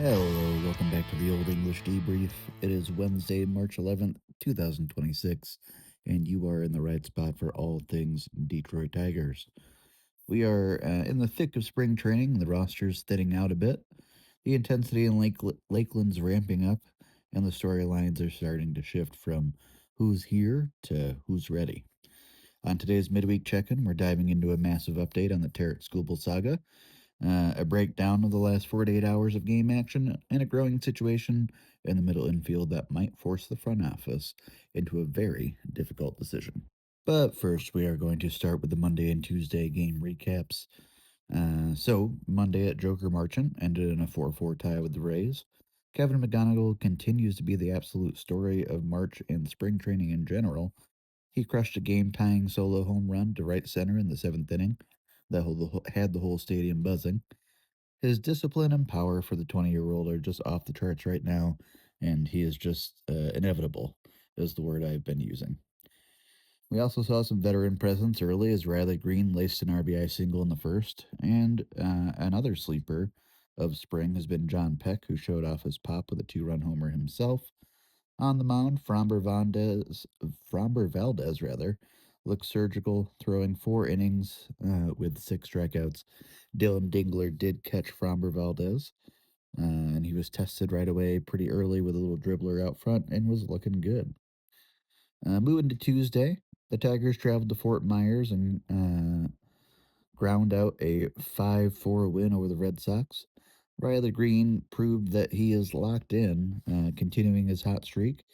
Hello, welcome back to the Old English Debrief. It is Wednesday, March 11th, 2026, and you are in the right spot for all things Detroit Tigers. We are in the thick of spring training, the roster's thinning out a bit, the intensity in Lakeland's ramping up, and the storylines are starting to shift from who's here to who's ready. On today's midweek check-in, we're diving into a massive update on the Tarik Skubal saga, a breakdown of the last 48 hours of game action, and a growing situation in the middle infield that might force the front office into a very difficult decision. But first, we are going to start with the Monday and Tuesday game recaps. Monday at Joker Marchant ended in a 4-4 tie with the Rays. Kevin McGonigle continues to be the absolute story of March and spring training in general. He crushed a game-tying solo home run to right center in the seventh inning that had the whole stadium buzzing. His discipline and power for the 20-year-old are just off the charts right now, and he is just inevitable, is the word I've been using. We also saw some veteran presence early as Riley Green laced an RBI single in the first, and another sleeper of spring has been John Peck, who showed off his pop with a two-run homer himself. On the mound, Framber Valdez looked surgical, throwing 4 innings with 6 strikeouts. Dylan Dingler did catch Framber Valdez, and he was tested right away pretty early with a little dribbler out front and was looking good. Moving to Tuesday, the Tigers traveled to Fort Myers and ground out a 5-4 win over the Red Sox. Riley Green proved that he is locked in, continuing his hot streak,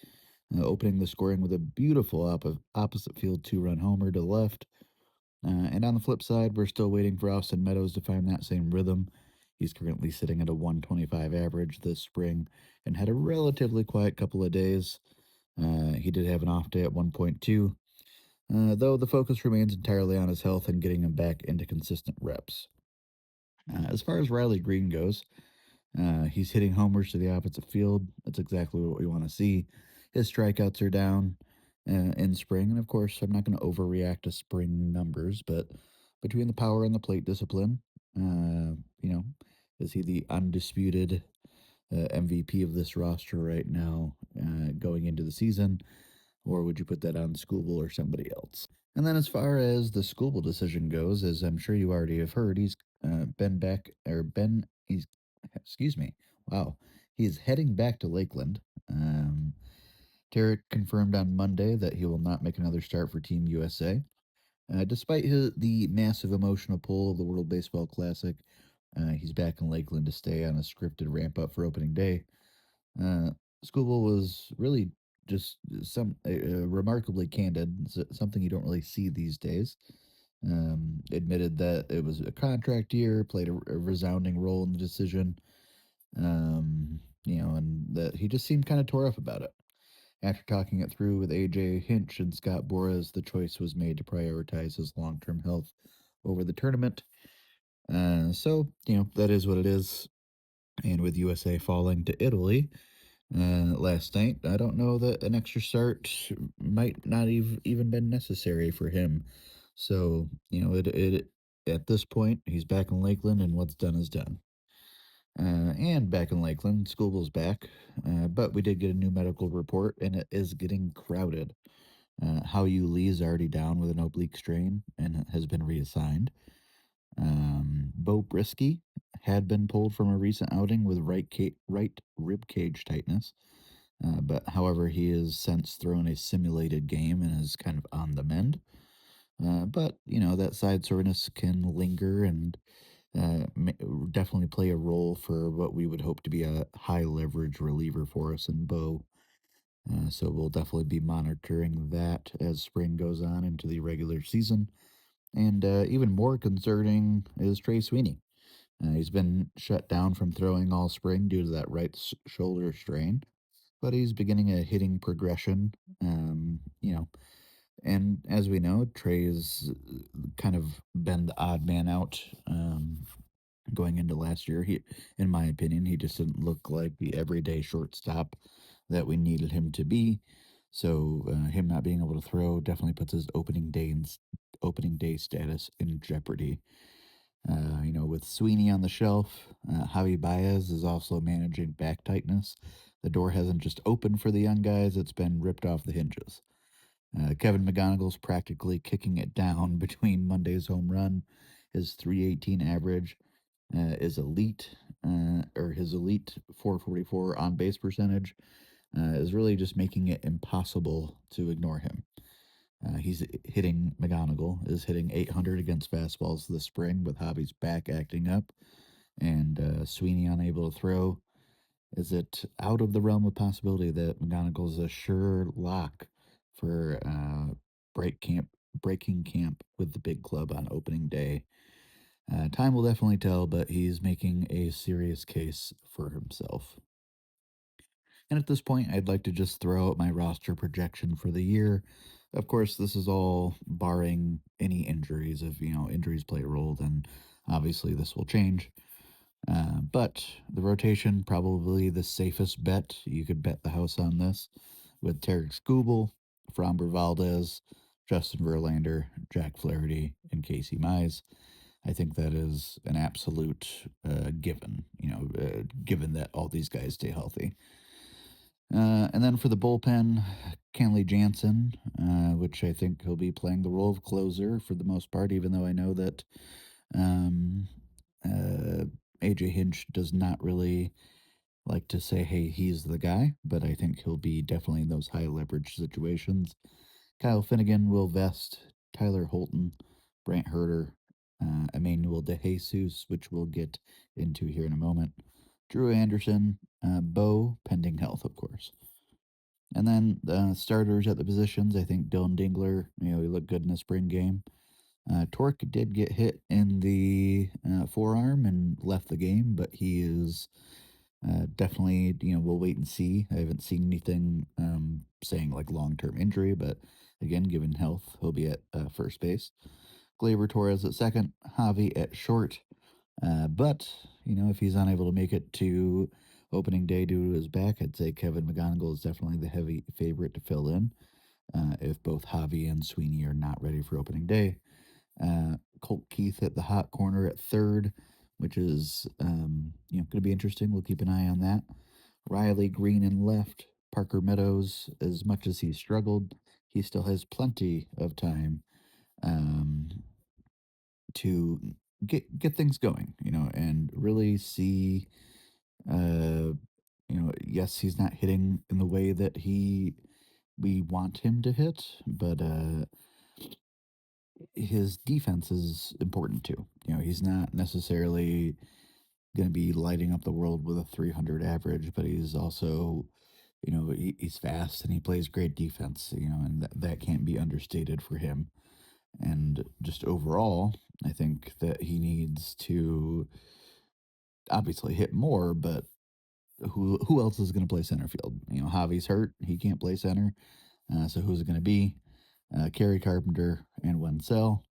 opening the scoring with a beautiful opposite field two-run homer to the left. And on the flip side, we're still waiting for Austin Meadows to find that same rhythm. He's currently sitting at a 125 average this spring and had a relatively quiet couple of days. He did have an off day at 1.2, though the focus remains entirely on his health and getting him back into consistent reps. As far as Riley Green goes, he's hitting homers to the opposite field. That's exactly what we want to see. His strikeouts are down in spring, and of course, I'm not going to overreact to spring numbers, but between the power and the plate discipline, you know, is he the undisputed MVP of this roster right now going into the season, or would you put that on Skubal or somebody else? And then as far as the Skubal decision goes, as I'm sure you already have heard, he's, excuse me, wow, he's heading back to Lakeland. Tarik confirmed on Monday that he will not make another start for Team USA. Despite the massive emotional pull of the World Baseball Classic, he's back in Lakeland to stay on a scripted ramp up for opening day. Uh, Skubal was really just remarkably candid, something you don't really see these days. Admitted that it was a contract year, played a resounding role in the decision, and that he just seemed kind of tore up about it. After talking it through with AJ Hinch and Scott Boras, the choice was made to prioritize his long term health over the tournament. That is what it is. And with USA falling to Italy last night, I don't know that an extra start might not even been necessary for him. So, it at this point, he's back in Lakeland, and what's done is done. And back in Lakeland, Scubal's back, but we did get a new medical report, and it is getting crowded. Hao-Yu Lee is already down with an oblique strain and has been reassigned. Beau Brieske had been pulled from a recent outing with right rib cage tightness, but however, he has since thrown a simulated game and is kind of on the mend. But that side soreness can linger and definitely play a role for what we would hope to be a high leverage reliever for us in Beau. So we'll definitely be monitoring that as spring goes on into the regular season. And even more concerning is Trey Sweeney. He's been shut down from throwing all spring due to that right shoulder strain, but he's beginning a hitting progression. And as we know, Trey's kind of been the odd man out going into last year. In my opinion, he just didn't look like the everyday shortstop that we needed him to be. So him not being able to throw definitely puts his opening day status in jeopardy. With Sweeney on the shelf, Javi Baez is also managing back tightness. The door hasn't just opened for the young guys, it's been ripped off the hinges. Kevin McGonigle's practically kicking it down between Monday's home run, his 318 average, is elite, or his elite 444 on base percentage is really just making it impossible to ignore him. He's hitting McGonigle is hitting 800 against fastballs this spring with Hobby's back acting up and Sweeney unable to throw. Is it out of the realm of possibility that McGonigle's a sure lock for breaking camp with the big club on opening day? Time will definitely tell, but he's making a serious case for himself. And at this point, I'd like to just throw out my roster projection for the year. Of course, this is all barring any injuries. If injuries play a role, then obviously this will change. But the rotation, probably the safest bet. You could bet the house on this with Tarik Skubal, Framber Valdez, Justin Verlander, Jack Flaherty, and Casey Mize. I think that is an absolute given, given that all these guys stay healthy. And then for the bullpen, Kenley Jansen, which I think he'll be playing the role of closer for the most part, even though I know that um, uh, AJ Hinch does not really like to say, hey, he's the guy, but I think he'll be definitely in those high leverage situations. Kyle Finnegan, Will Vest, Tyler Holton, Brant Herter, Emmanuel De Jesus, which we'll get into here in a moment. Drew Anderson, Beau, pending health, of course. And then starters at the positions, I think Dylan Dingler, he looked good in the spring game. Torque did get hit in the forearm and left the game, but he is definitely, we'll wait and see. I haven't seen anything saying like long term injury, but again, given health, he'll be at first base. Gleyber Torres at second, Javi at short. But, if he's unable to make it to opening day due to his back, I'd say Kevin McGonigle is definitely the heavy favorite to fill in if both Javi and Sweeney are not ready for opening day. Colt Keith at the hot corner at third, which is going to be interesting. We'll keep an eye on that. Riley Green in left. Parker Meadows, as much as he struggled, he still has plenty of time um, to get things going, and really see. Yes, he's not hitting in the way that we want him to hit, but his defense is important too. He's not necessarily going to be lighting up the world with a 300 average, but he's also, he's fast and he plays great defense, and that can't be understated for him. And just overall, I think that he needs to obviously hit more, but who else is going to play center field? Javi's hurt; he can't play center. So who's it going to be? Kerry Carpenter and Wenzel.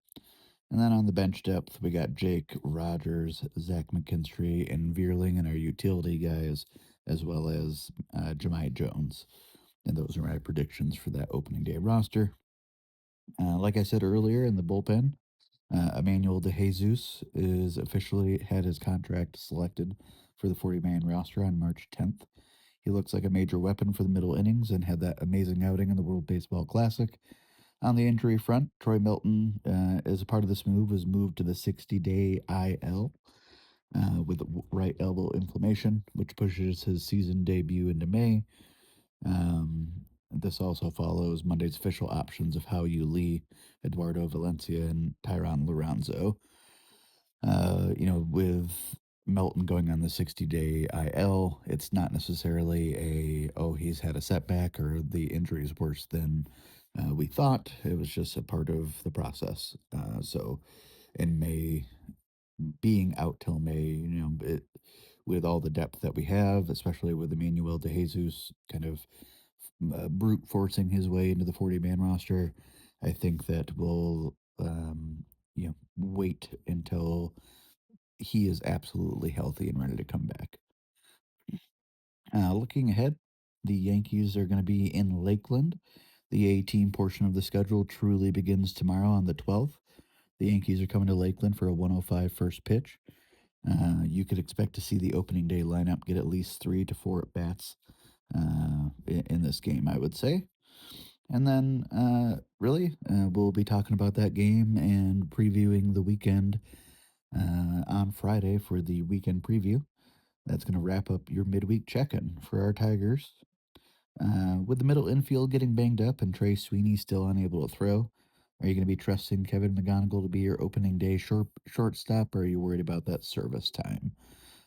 And then on the bench depth, we got Jake Rogers, Zach McKinstry, and Veerling, and our utility guys, as well as Jemai Jones. And those are my predictions for that opening day roster. Like I said earlier in the bullpen, Emmanuel De Jesus is officially had his contract selected for the 40-man roster on March 10th. He looks like a major weapon for the middle innings and had that amazing outing in the World Baseball Classic. On the injury front, Troy Milton, as a part of this move, was moved to the 60-day IL with right elbow inflammation, which pushes his season debut into May. This also follows Monday's official options of Hao Yu Lee, Eduardo Valencia, and Tyron Lorenzo. With Melton going on the 60-day IL, it's not necessarily he's had a setback or the injury is worse than we thought. It was just a part of the process. So in May, being out till May, with all the depth that we have, especially with Emmanuel De Jesus kind of brute forcing his way into the 40-man roster, I think that we'll, wait until he is absolutely healthy and ready to come back. Looking ahead, the Yankees are going to be in Lakeland. The A team portion of the schedule truly begins tomorrow on the 12th. The Yankees are coming to Lakeland for a 105 first pitch. You could expect to see the opening day lineup get at least 3 to 4 at bats in this game, I would say. And then, we'll be talking about that game and previewing the weekend on Friday for the weekend preview. That's going to wrap up your midweek check in for our Tigers. With the middle infield getting banged up and Trey Sweeney still unable to throw, are you going to be trusting Kevin McGonigle to be your opening day shortstop, or are you worried about that service time?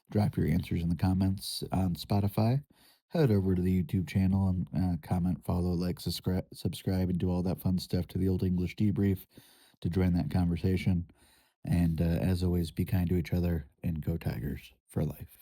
Drop your answers in the comments on Spotify. Head over to the YouTube channel and comment, follow, like, subscribe, and do all that fun stuff to the Old English Debrief to join that conversation. And as always, be kind to each other and go Tigers for life.